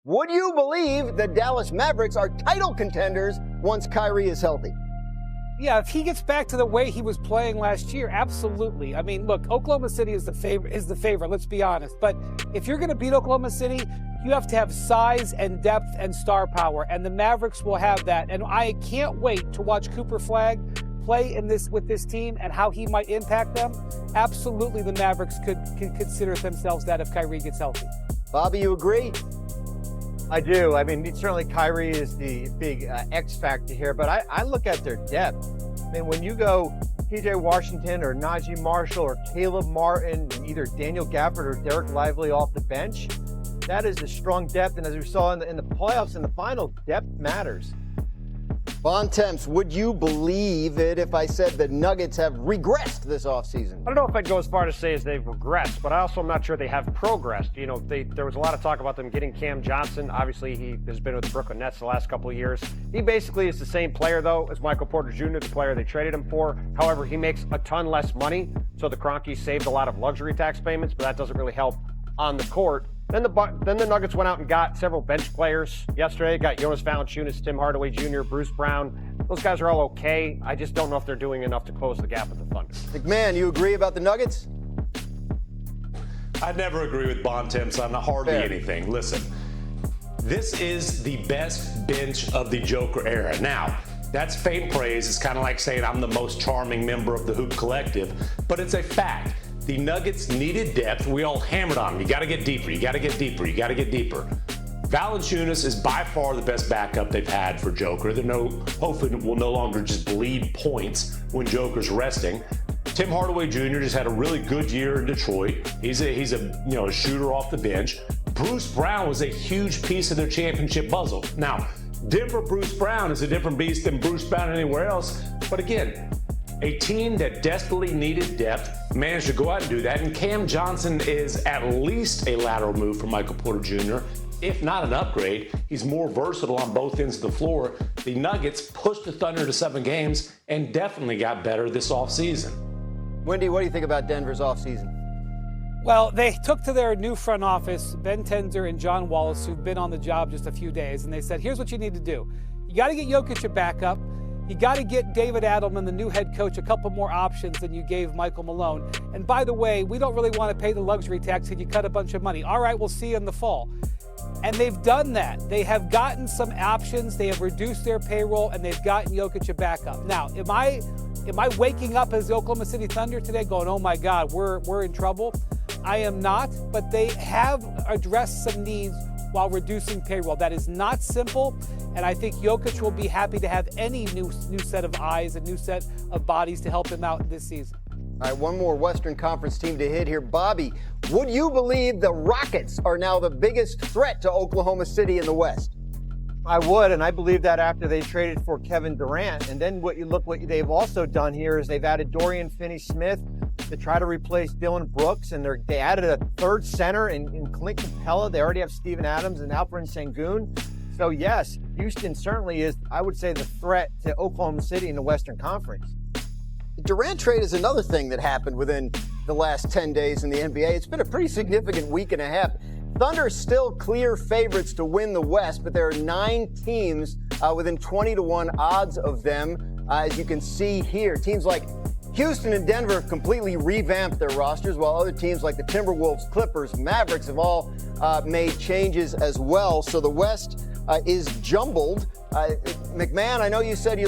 Would you believe the Dallas Mavericks are title contenders once Kyrie is healthy? Yeah, if he gets back to the way he was playing last year, absolutely. I mean, look, Oklahoma City is the favorite, let's be honest. But if you're going to beat Oklahoma City, you have to have size and depth and star power, and the Mavericks will have that. And I can't wait to watch Cooper Flagg play with this team and how he might impact them. Absolutely, the Mavericks could consider themselves that if Kyrie gets healthy. Bobby, you agree? I do. I mean, certainly Kyrie is the big X factor here, but I look at their depth. I mean, when you go P.J. Washington or Najee Marshall or Caleb Martin, either Daniel Gafford or Derek Lively off the bench, that is a strong depth. And as we saw in the playoffs and the final, depth matters. Bontemps, would you believe it if I said the Nuggets have regressed this offseason? I don't know if I'd go as far to say as they've regressed, but I also am not sure they have progressed. You know, there was a lot of talk about them getting Cam Johnson. Obviously, he has been with the Brooklyn Nets the last couple of years. He basically is the same player, though, as Michael Porter Jr., the player they traded him for. However, he makes a ton less money, so the Kroenkes saved a lot of luxury tax payments, but that doesn't really help on the court. Then the Nuggets went out and got several bench players yesterday. Got Jonas Valanciunas, Tim Hardaway Jr., Bruce Brown. Those guys are all okay. I just don't know if they're doing enough to close the gap with the Thunder. McMahon, you agree about the Nuggets? I never agree with Bontemps on hardly anything. Listen, this is the best bench of the Joker era. Now, that's faint praise. It's kind of like saying I'm the most charming member of the Hoop Collective, but it's a fact. The Nuggets needed depth. We all hammered on them. You got to get deeper. You got to get deeper. You got to get deeper. Valanciunas is by far the best backup they've had for Joker. Hopefully will no longer just bleed points when Joker's resting. Tim Hardaway Jr. just had a really good year in Detroit. He's a shooter off the bench. Bruce Brown was a huge piece of their championship puzzle. Now, Denver Bruce Brown is a different beast than Bruce Brown anywhere else. But again, a team that desperately needed depth managed to go out and do that. And Cam Johnson is at least a lateral move for Michael Porter Jr., if not an upgrade. He's more versatile on both ends of the floor. The Nuggets pushed the Thunder to 7 games and definitely got better this offseason. Wendy, what do you think about Denver's offseason? Well, they took to their new front office, Ben Tenzer and John Wallace, who've been on the job just a few days, and they said, here's what you need to do. You got to get Jokic a backup. You got to get David Adelman, the new head coach, a couple more options than you gave Michael Malone. And by the way, we don't really want to pay the luxury tax and you cut a bunch of money. All right, we'll see you in the fall. And they've done that. They have gotten some options. They have reduced their payroll, and they've gotten Jokic a backup. Now, am I waking up as the Oklahoma City Thunder today going, oh my God, we're in trouble? I am not, but they have addressed some needs while reducing payroll. That is not simple, and I think Jokic will be happy to have any new set of eyes, a new set of bodies to help him out this season. All right, one more Western Conference team to hit here. Bobby, would you believe the Rockets are now the biggest threat to Oklahoma City in the West? I would, and I believe that after they traded for Kevin Durant. And then what they've also done here is they've added Dorian Finney-Smith to try to replace Dylan Brooks, and they added a third center in Clint Capella. They already have Steven Adams and Alperen Sengun. So yes, Houston certainly is, I would say, the threat to Oklahoma City in the Western Conference. The Durant trade is another thing that happened within the last 10 days in the NBA. It's been a pretty significant week and a half. Thunder still clear favorites to win the West, but there are 9 teams within 20-1 odds of them. As you can see here, teams like Houston and Denver have completely revamped their rosters, while other teams like the Timberwolves, Clippers, Mavericks have all made changes as well. So the West is jumbled. McMahon, I know you said you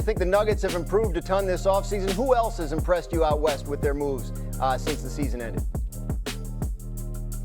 think the Nuggets have improved a ton this offseason. Who else has impressed you out west with their moves since the season ended?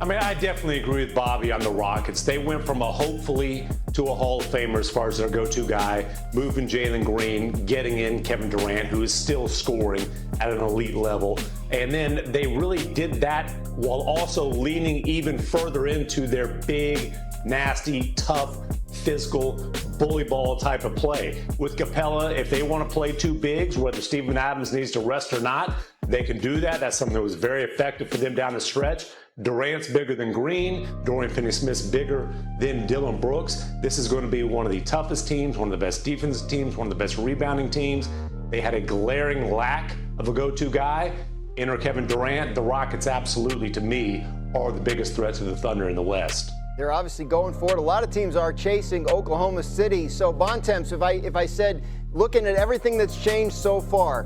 I mean, I definitely agree with Bobby on the Rockets. They went from a hopefully to a Hall of Famer as far as their go-to guy, moving Jalen Green, getting in Kevin Durant, who is still scoring at an elite level. And then they really did that while also leaning even further into their big, nasty, tough, physical, bully ball type of play. With Capella, if they want to play 2 bigs, whether Steven Adams needs to rest or not, they can do that. That's something that was very effective for them down the stretch. Durant's bigger than Green. Dorian Finney-Smith's bigger than Dylan Brooks. This is going to be one of the toughest teams, one of the best defensive teams, one of the best rebounding teams. They had a glaring lack of a go-to guy. Enter Kevin Durant. The Rockets absolutely, to me, are the biggest threat to the Thunder in the West. They're obviously going for it. A lot of teams are chasing Oklahoma City. So, Bontemps, if I said, looking at everything that's changed so far,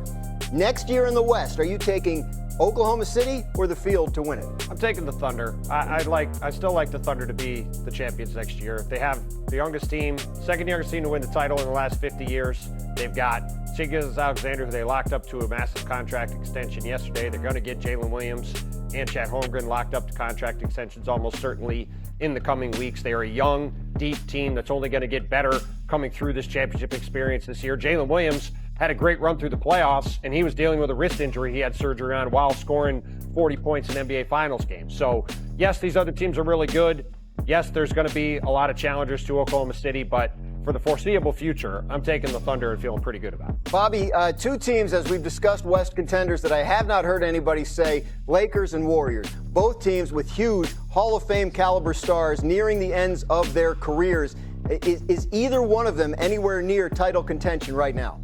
next year in the West, are you taking Oklahoma City or the Field to win it? I'm taking the Thunder. I still like the Thunder to be the champions next year. They have the youngest team, second youngest team to win the title in the last 50 years. They've got Shai Gilgeous-Alexander, who they locked up to a massive contract extension yesterday. They're going to get Jalen Williams and Chet Holmgren locked up to contract extensions almost certainly in the coming weeks. They are a young, deep team that's only going to get better coming through this championship experience this year. Jalen Williams had a great run through the playoffs, and he was dealing with a wrist injury he had surgery on while scoring 40 points in NBA Finals games. So, yes, these other teams are really good. Yes, there's going to be a lot of challengers to Oklahoma City, but for the foreseeable future, I'm taking the Thunder and feeling pretty good about it. Bobby, two teams, as we've discussed, West contenders that I have not heard anybody say, Lakers and Warriors. Both teams with huge Hall of Fame caliber stars nearing the ends of their careers. Is either one of them anywhere near title contention right now?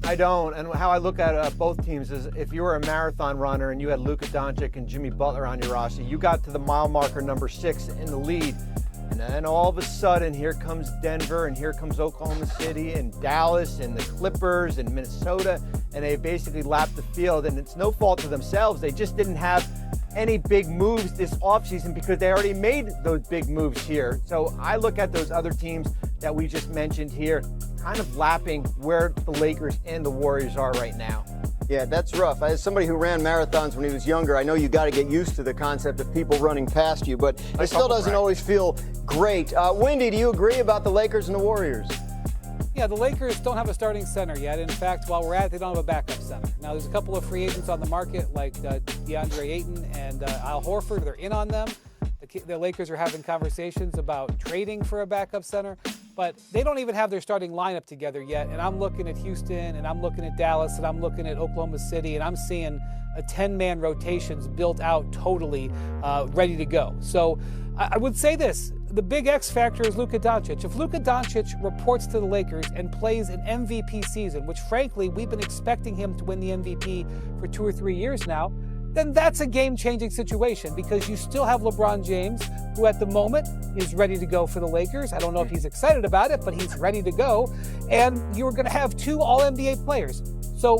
I don't. And how I look at both teams is if you were a marathon runner and you had Luka Doncic and Jimmy Butler on your roster, you got to the mile marker number 6 in the lead. And then all of a sudden, here comes Denver, and here comes Oklahoma City, and Dallas, and the Clippers, and Minnesota, and they basically lapped the field. And it's no fault of themselves. They just didn't have any big moves this offseason because they already made those big moves here. So I look at those other teams that we just mentioned here, kind of lapping where the Lakers and the Warriors are right now. Yeah, that's rough. As somebody who ran marathons when he was younger, I know you got to get used to the concept of people running past you, but it still doesn't always feel great. Windy, do you agree about the Lakers and the Warriors? Yeah, the Lakers don't have a starting center yet. In fact, while we're at it, they don't have a backup center. Now, there's a couple of free agents on the market like DeAndre Ayton and Al Horford. They're in on them. The Lakers are having conversations about trading for a backup center, but they don't even have their starting lineup together yet. And I'm looking at Houston, and I'm looking at Dallas, and I'm looking at Oklahoma City, and I'm seeing a 10-man rotations built out totally ready to go. So I would say this. The big X factor is Luka Doncic. If Luka Doncic reports to the Lakers and plays an MVP season, which frankly we've been expecting him to win the MVP for 2 or 3 years now, then that's a game-changing situation because you still have LeBron James, who at the moment is ready to go for the Lakers. I don't know if he's excited about it, but he's ready to go. And you're going to have 2 All-NBA players. So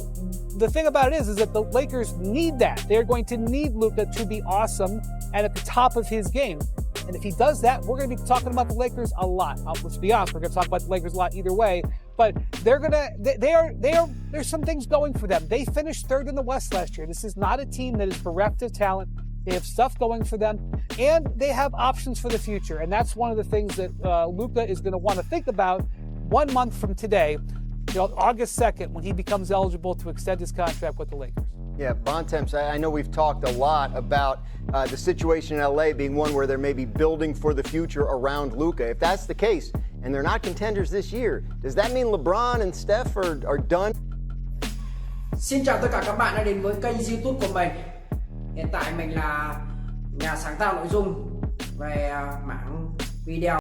the thing about it is that the Lakers need that. They're going to need Luka to be awesome and at the top of his game. And if he does that, we're going to be talking about the Lakers a lot. Let's be honest, we're going to talk about the Lakers a lot either way. But there's some things going for them. They finished 3rd in the West last year. This is not a team that is bereft of talent. They have stuff going for them, and they have options for the future. And that's one of the things that Luka is going to want to think about 1 month from today, August 2nd, when he becomes eligible to extend his contract with the Lakers. Yeah, Bontemps, I know we've talked a lot about the situation in LA being one where they're maybe building for the future around Luka. If that's the case, and they're not contenders this year, does that mean LeBron and Steph are done? Xin chào tất cả các bạn đã đến với kênh YouTube của mình. Hiện tại mình là nhà sáng tạo nội dung về mảng video.